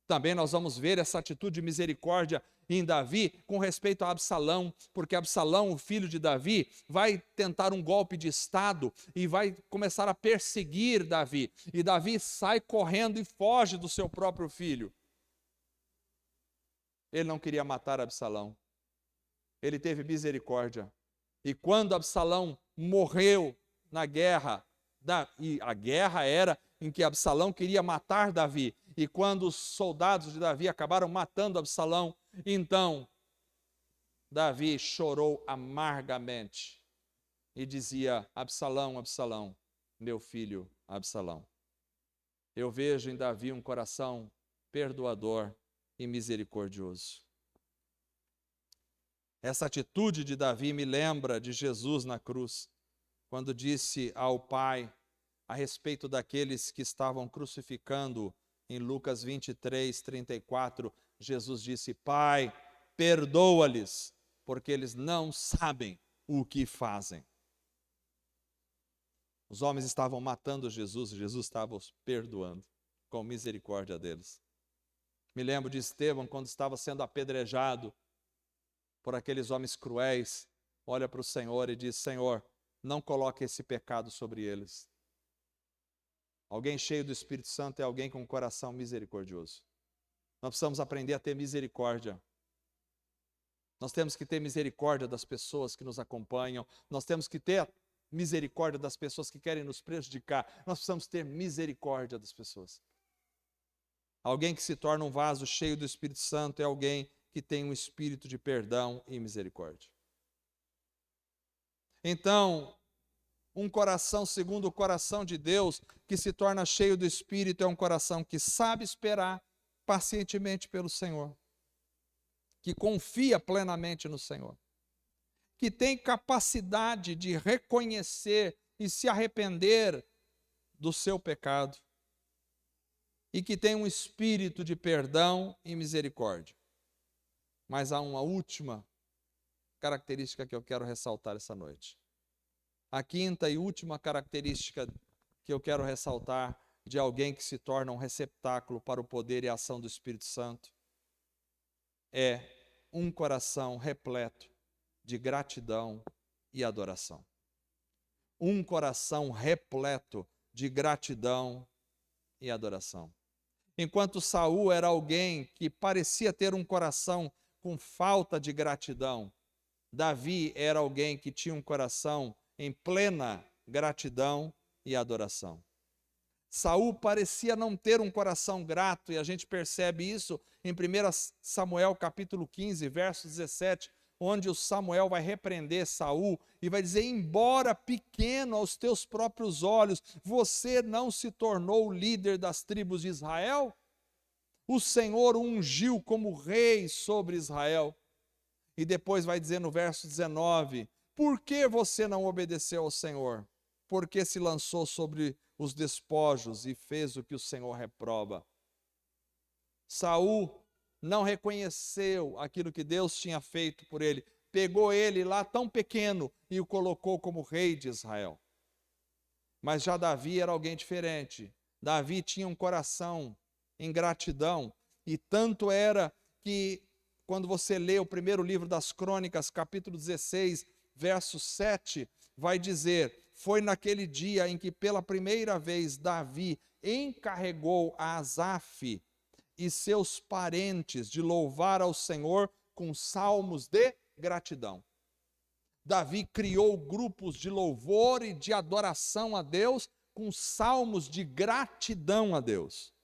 Também nós vamos ver essa atitude de misericórdia em Davi com respeito a Absalão, porque Absalão, o filho de Davi, vai tentar um golpe de estado e vai começar a perseguir Davi. E Davi sai correndo e foge do seu próprio filho. Ele não queria matar Absalão. Ele teve misericórdia. E quando Absalão morreu na guerra, e a guerra era em que Absalão queria matar Davi, e quando os soldados de Davi acabaram matando Absalão, então Davi chorou amargamente e dizia: Absalão, Absalão, meu filho Absalão. Eu vejo em Davi um coração perdoador e misericordioso. Essa atitude de Davi me lembra de Jesus na cruz, quando disse ao Pai a respeito daqueles que estavam crucificando. Em Lucas 23, 34, Jesus disse: Pai, perdoa-lhes, porque eles não sabem o que fazem. Os homens estavam matando Jesus, e Jesus estava os perdoando, com misericórdia deles. Me lembro de Estevão, quando estava sendo apedrejado por aqueles homens cruéis, olha para o Senhor e diz: Senhor, não coloque esse pecado sobre eles. Alguém cheio do Espírito Santo é alguém com um coração misericordioso. Nós precisamos aprender a ter misericórdia. Nós temos que ter misericórdia das pessoas que nos acompanham. Nós temos que ter misericórdia das pessoas que querem nos prejudicar. Nós precisamos ter misericórdia das pessoas. Alguém que se torna um vaso cheio do Espírito Santo é alguém que tem um espírito de perdão e misericórdia. Então, um coração segundo o coração de Deus, que se torna cheio do Espírito, é um coração que sabe esperar pacientemente pelo Senhor, que confia plenamente no Senhor, que tem capacidade de reconhecer e se arrepender do seu pecado, e que tem um espírito de perdão e misericórdia. Mas há uma última característica que eu quero ressaltar essa noite. A quinta e última característica que eu quero ressaltar de alguém que se torna um receptáculo para o poder e a ação do Espírito Santo é um coração repleto de gratidão e adoração. Um coração repleto de gratidão e adoração. Enquanto Saul era alguém que parecia ter um coração com falta de gratidão, Davi era alguém que tinha um coração em plena gratidão e adoração. Saul parecia não ter um coração grato, e a gente percebe isso em 1 Samuel capítulo 15, verso 17, onde o Samuel vai repreender Saul e vai dizer: embora pequeno aos teus próprios olhos, você não se tornou o líder das tribos de Israel? O Senhor o ungiu como rei sobre Israel. E depois vai dizer no verso 19: por que você não obedeceu ao Senhor? Porque se lançou sobre os despojos e fez o que o Senhor reprova. Saul não reconheceu aquilo que Deus tinha feito por ele. Pegou ele lá tão pequeno e o colocou como rei de Israel. Mas já Davi era alguém diferente. Davi tinha um coração em gratidão, e tanto era que quando você lê o primeiro livro das Crônicas, capítulo 16, verso 7, vai dizer: foi naquele dia em que pela primeira vez Davi encarregou a Asaf e seus parentes de louvar ao Senhor com salmos de gratidão. Davi criou grupos de louvor e de adoração a Deus com salmos de gratidão a Deus.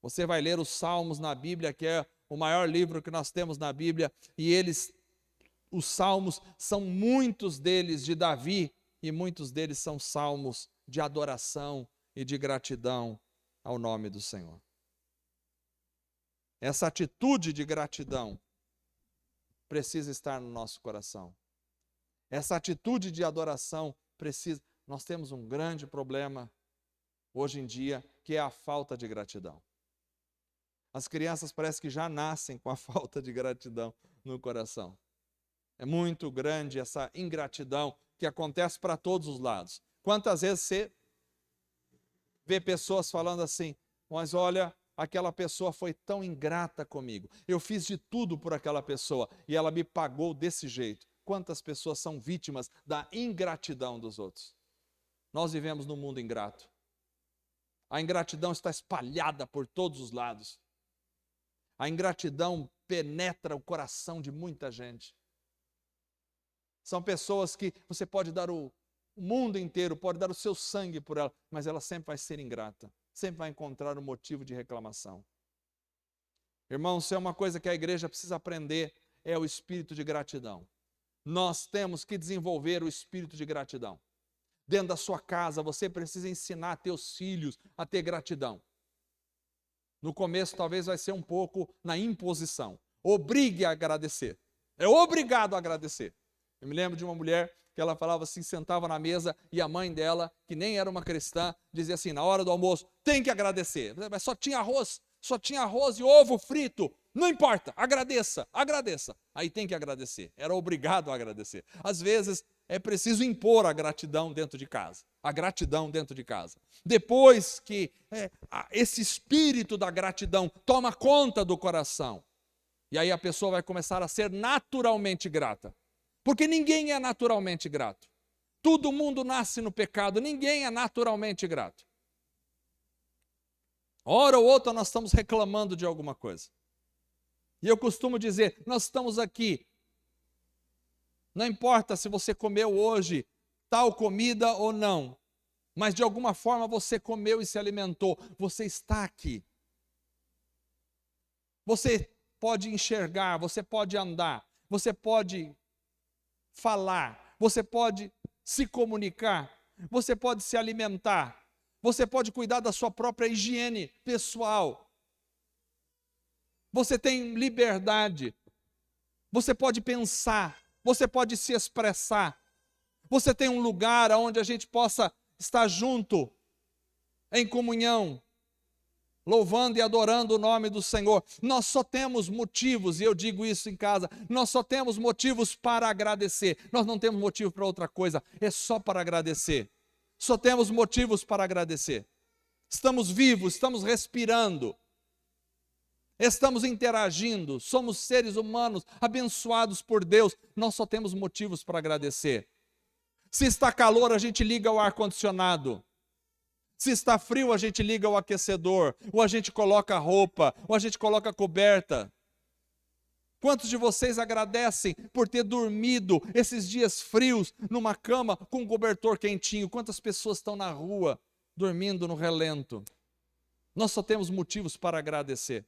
Você vai ler os salmos na Bíblia, que é o maior livro que nós temos na Bíblia, e os salmos são muitos deles de Davi, e muitos deles são salmos de adoração e de gratidão ao nome do Senhor. Essa atitude de gratidão precisa estar no nosso coração. Essa atitude de adoração precisa. Nós temos um grande problema hoje em dia, que é a falta de gratidão. As crianças parecem que já nascem com a falta de gratidão no coração. É muito grande essa ingratidão que acontece para todos os lados. Quantas vezes você vê pessoas falando assim: mas olha, aquela pessoa foi tão ingrata comigo, eu fiz de tudo por aquela pessoa e ela me pagou desse jeito. Quantas pessoas são vítimas da ingratidão dos outros? Nós vivemos num mundo ingrato. A ingratidão está espalhada por todos os lados. A ingratidão penetra o coração de muita gente. São pessoas que você pode dar o mundo inteiro, pode dar o seu sangue por ela, mas ela sempre vai ser ingrata, sempre vai encontrar um motivo de reclamação. Irmãos, se é uma coisa que a igreja precisa aprender, é o espírito de gratidão. Nós temos que desenvolver o espírito de gratidão. Dentro da sua casa, você precisa ensinar teus filhos a ter gratidão. No começo, talvez vai ser um pouco na imposição. Obrigue a agradecer. É obrigado a agradecer. Eu me lembro de uma mulher que ela falava assim, sentava na mesa e a mãe dela, que nem era uma cristã, dizia assim: na hora do almoço, tem que agradecer. Mas só tinha arroz e ovo frito. Não importa, agradeça, agradeça. Aí tem que agradecer. Era obrigado a agradecer. Às vezes é preciso impor a gratidão dentro de casa. A gratidão dentro de casa. Depois que esse espírito da gratidão toma conta do coração, e aí a pessoa vai começar a ser naturalmente grata. Porque ninguém é naturalmente grato. Todo mundo nasce no pecado, ninguém é naturalmente grato. Hora ou outra nós estamos reclamando de alguma coisa. E eu costumo dizer, nós estamos aqui. Não importa se você comeu hoje tal comida ou não, mas de alguma forma você comeu e se alimentou, você está aqui. Você pode enxergar, você pode andar, você pode falar, você pode se comunicar, você pode se alimentar, você pode cuidar da sua própria higiene pessoal. Você tem liberdade, você pode pensar, você pode se expressar, você tem um lugar onde a gente possa estar junto, em comunhão, louvando e adorando o nome do Senhor. Nós só temos motivos, e eu digo isso em casa, nós só temos motivos para agradecer. Nós não temos motivo para outra coisa, é só para agradecer. Só temos motivos para agradecer. Estamos vivos, estamos respirando, estamos interagindo, somos seres humanos abençoados por Deus. Nós só temos motivos para agradecer. Se está calor, a gente liga o ar-condicionado. Se está frio, a gente liga o aquecedor, ou a gente coloca roupa, ou a gente coloca coberta. Quantos de vocês agradecem por ter dormido esses dias frios numa cama com um cobertor quentinho? Quantas pessoas estão na rua dormindo no relento? Nós só temos motivos para agradecer.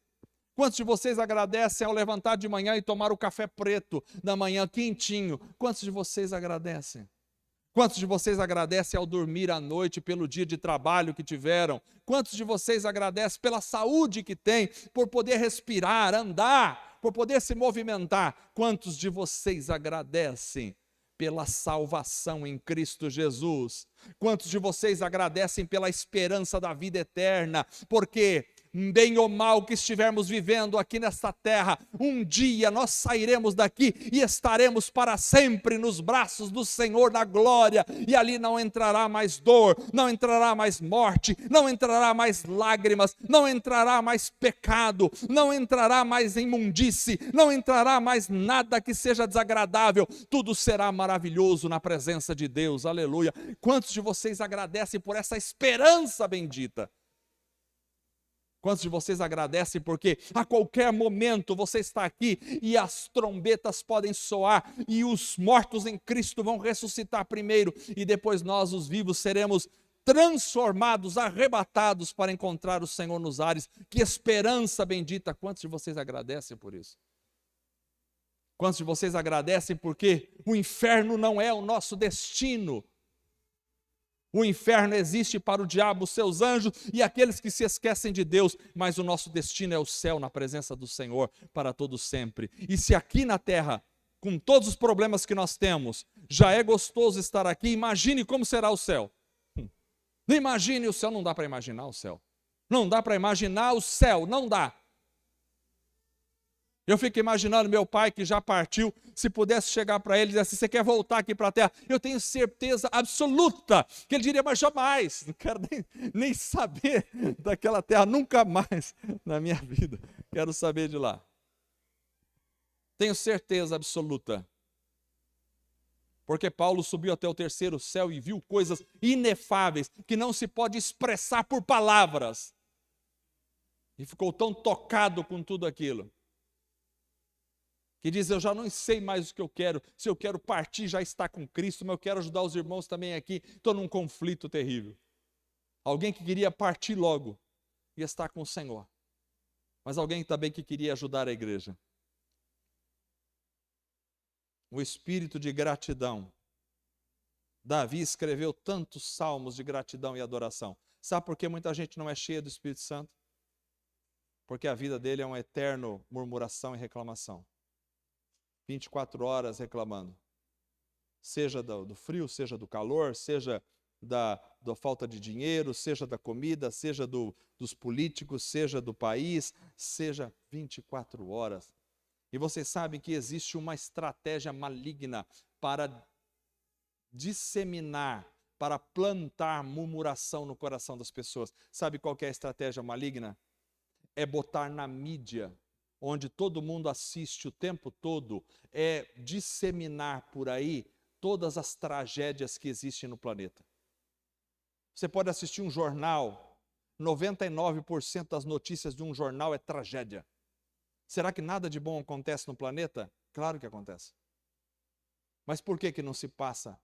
Quantos de vocês agradecem ao levantar de manhã e tomar o café preto da manhã quentinho? Quantos de vocês agradecem? Quantos de vocês agradecem ao dormir à noite pelo dia de trabalho que tiveram? Quantos de vocês agradecem pela saúde que têm, por poder respirar, andar, por poder se movimentar? Quantos de vocês agradecem pela salvação em Cristo Jesus? Quantos de vocês agradecem pela esperança da vida eterna? Porque bem ou mal que estivermos vivendo aqui nesta terra, um dia nós sairemos daqui e estaremos para sempre nos braços do Senhor na glória, e ali não entrará mais dor, não entrará mais morte, não entrará mais lágrimas, não entrará mais pecado, não entrará mais imundície, não entrará mais nada que seja desagradável, tudo será maravilhoso na presença de Deus, aleluia. Quantos de vocês agradecem por essa esperança bendita? Quantos de vocês agradecem porque a qualquer momento você está aqui e as trombetas podem soar e os mortos em Cristo vão ressuscitar primeiro e depois nós, os vivos, seremos transformados, arrebatados para encontrar o Senhor nos ares. Que esperança bendita! Quantos de vocês agradecem por isso? Quantos de vocês agradecem porque o inferno não é o nosso destino? O inferno existe para o diabo, seus anjos e aqueles que se esquecem de Deus, mas o nosso destino é o céu na presença do Senhor para todo sempre. E se aqui na terra, com todos os problemas que nós temos, já é gostoso estar aqui, imagine como será o céu. Imagine o céu, não dá para imaginar o céu. Não dá para imaginar o céu, não dá. Eu fico imaginando meu pai que já partiu, se pudesse chegar para ele e dizer assim, você quer voltar aqui para a terra? Eu tenho certeza absoluta que ele diria, mas jamais, não quero nem saber daquela terra, nunca mais na minha vida, quero saber de lá. Tenho certeza absoluta, porque Paulo subiu até o terceiro céu e viu coisas inefáveis, que não se pode expressar por palavras, e ficou tão tocado com tudo aquilo, que diz, eu já não sei mais o que eu quero, se eu quero partir já está com Cristo, mas eu quero ajudar os irmãos também aqui, estou num conflito terrível. Alguém que queria partir logo e estar com o Senhor, mas alguém também que queria ajudar a igreja. O espírito de gratidão. Davi escreveu tantos salmos de gratidão e adoração. Sabe por que muita gente não é cheia do Espírito Santo? Porque a vida dele é uma eterna murmuração e reclamação. 24 horas reclamando, seja do frio, seja do calor, seja da falta de dinheiro, seja da comida, seja dos políticos, seja do país, seja 24 horas. E vocês sabem que existe uma estratégia maligna para disseminar, para plantar murmuração no coração das pessoas. Sabe qual que é a estratégia maligna? É botar na mídia, onde todo mundo assiste o tempo todo, é disseminar por aí todas as tragédias que existem no planeta. Você pode assistir um jornal, 99% das notícias de um jornal é tragédia. Será que nada de bom acontece no planeta? Claro que acontece. Mas por que não se passa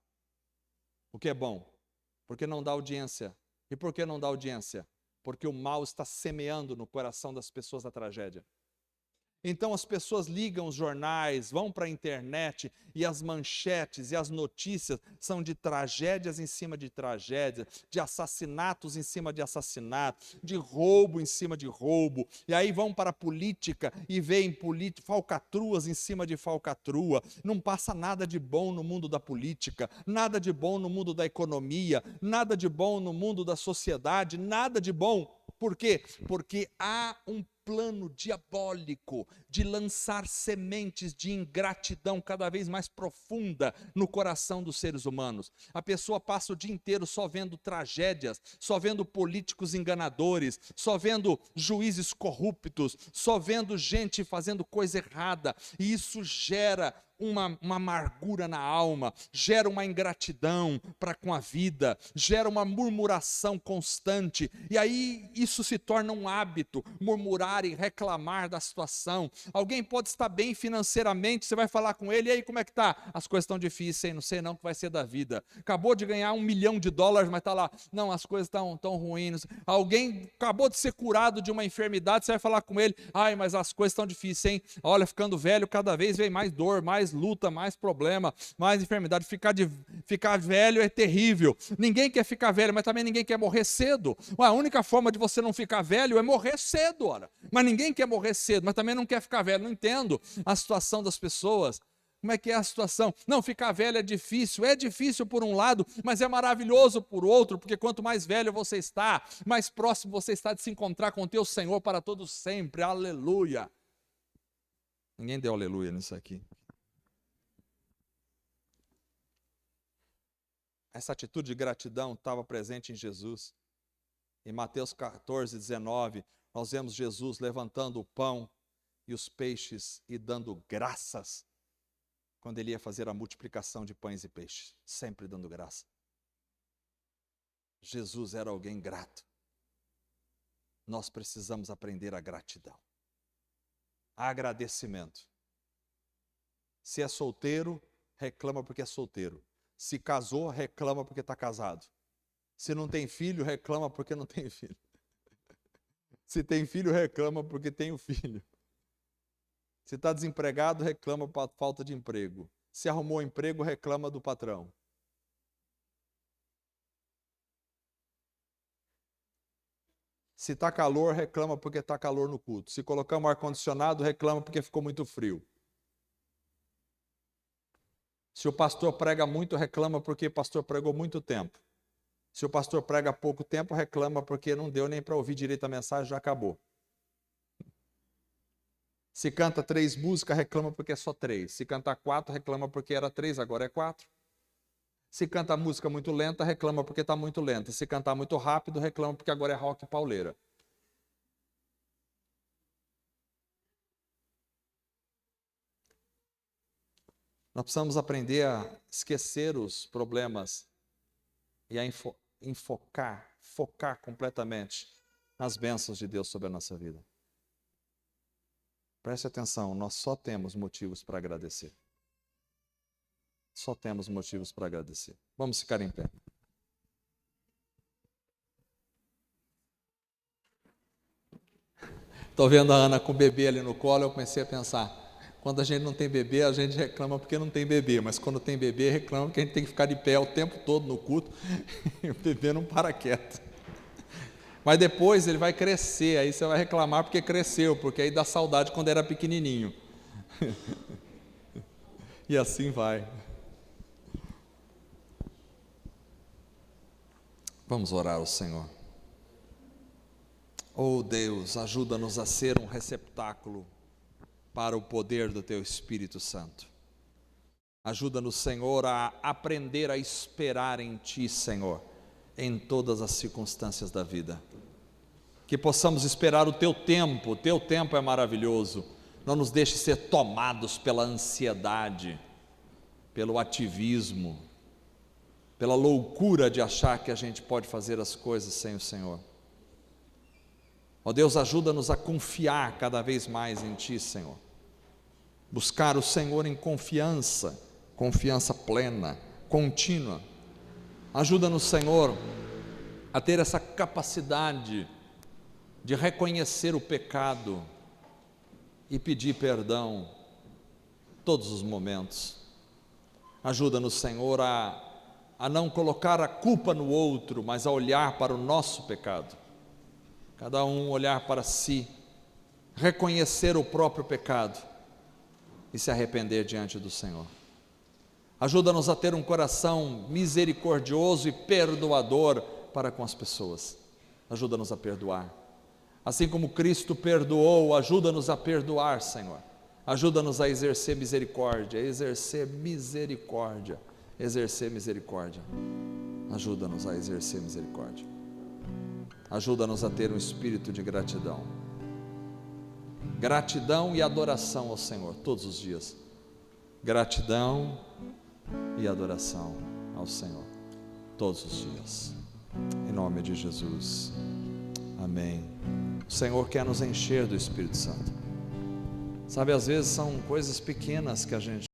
o que é bom? Porque não dá audiência. E por que não dá audiência? Porque o mal está semeando no coração das pessoas a tragédia. Então as pessoas ligam os jornais, vão para a internet e as manchetes e as notícias são de tragédias em cima de tragédias, de assassinatos em cima de assassinatos, de roubo em cima de roubo. E aí vão para a política e veem falcatruas em cima de falcatrua. Não passa nada de bom no mundo da política, nada de bom no mundo da economia, nada de bom no mundo da sociedade, nada de bom. Por quê? Porque há um plano diabólico de lançar sementes de ingratidão cada vez mais profunda no coração dos seres humanos. A pessoa passa o dia inteiro só vendo tragédias, só vendo políticos enganadores, só vendo juízes corruptos, só vendo gente fazendo coisa errada, e isso gera uma amargura na alma, gera uma ingratidão para com a vida, gera uma murmuração constante, e aí isso se torna um hábito, murmurar murmurar e reclamar da situação. Alguém pode estar bem financeiramente, você vai falar com ele, e aí como é que tá? As coisas estão difíceis, não sei não o que vai ser da vida. Acabou de ganhar $1 milhão, mas está lá, não, as coisas estão tão ruins. Alguém acabou de ser curado de uma enfermidade, você vai falar com ele, ai, mas as coisas estão difíceis, hein? Olha, ficando velho, cada vez vem mais dor, mais luta, mais problema, mais enfermidade. Ficar velho é terrível. Ninguém quer ficar velho, mas também ninguém quer morrer cedo. A única forma de você não ficar velho é morrer cedo, ora. Mas ninguém quer morrer cedo, mas também não quer ficar velho. Não entendo a situação das pessoas. Como é que é a situação? Não, ficar velho é difícil por um lado, mas é maravilhoso por outro, porque quanto mais velho você está, mais próximo você está de se encontrar com o teu Senhor para todos sempre. Aleluia. Ninguém deu aleluia nisso aqui. Essa atitude de gratidão estava presente em Jesus. Em Mateus 14, 19, nós vemos Jesus levantando o pão e os peixes e dando graças quando ele ia fazer a multiplicação de pães e peixes, sempre dando graça. Jesus era alguém grato. Nós precisamos aprender a gratidão. Agradecimento. Se é solteiro, reclama porque é solteiro. Se casou, reclama porque está casado. Se não tem filho, reclama porque não tem filho. Se tem filho, reclama porque tem o filho. Se está desempregado, reclama por falta de emprego. Se arrumou emprego, reclama do patrão. Se está calor, reclama porque está calor no culto. Se colocamos ar-condicionado, reclama porque ficou muito frio. Se o pastor prega muito, reclama porque o pastor pregou muito tempo. Se o pastor prega pouco tempo, reclama porque não deu nem para ouvir direito a mensagem, já acabou. Se canta 3 músicas, reclama porque é só 3. Se cantar 4, reclama porque era 3, agora é 4. Se canta música muito lenta, reclama porque está muito lenta. Se cantar muito rápido, reclama porque agora é rock pauleira. Nós precisamos aprender a esquecer os problemas e a focar completamente nas bênçãos de Deus sobre a nossa vida. Preste atenção, nós só temos motivos para agradecer. Só temos motivos para agradecer. Vamos ficar em pé. Estou vendo a Ana com o bebê ali no colo, eu comecei a pensar, quando a gente não tem bebê, a gente reclama porque não tem bebê, mas quando tem bebê, reclama porque a gente tem que ficar de pé o tempo todo no culto e o bebê não para quieto. Mas depois ele vai crescer, aí você vai reclamar porque cresceu, porque aí dá saudade quando era pequenininho. E assim vai. Vamos orar ao Senhor. Oh Deus, ajuda-nos a ser um receptáculo para o poder do Teu Espírito Santo. Ajuda-nos, Senhor, a aprender a esperar em Ti, Senhor, em todas as circunstâncias da vida. Que possamos esperar o Teu tempo é maravilhoso. Não nos deixe ser tomados pela ansiedade, pelo ativismo, pela loucura de achar que a gente pode fazer as coisas sem o Senhor. Ó Deus, ajuda-nos a confiar cada vez mais em Ti, Senhor. Buscar o Senhor em confiança plena, contínua. Ajuda-nos, Senhor, a ter essa capacidade de reconhecer o pecado e pedir perdão todos os momentos. Ajuda-nos, Senhor, a não colocar a culpa no outro, mas a olhar para o nosso pecado. Cada um olhar para si, reconhecer o próprio pecado e se arrepender diante do Senhor. Ajuda-nos a ter um coração misericordioso e perdoador para com as pessoas. Ajuda-nos a perdoar. Assim como Cristo perdoou, ajuda-nos a perdoar, Senhor. Ajuda-nos a exercer misericórdia, exercer misericórdia. Ajuda-nos a exercer misericórdia. Ajuda-nos a ter um espírito de gratidão. Gratidão e adoração ao Senhor todos os dias. Gratidão e adoração ao Senhor todos os dias. Em nome de Jesus. Amém. O Senhor quer nos encher do Espírito Santo. Sabe, às vezes são coisas pequenas que a gente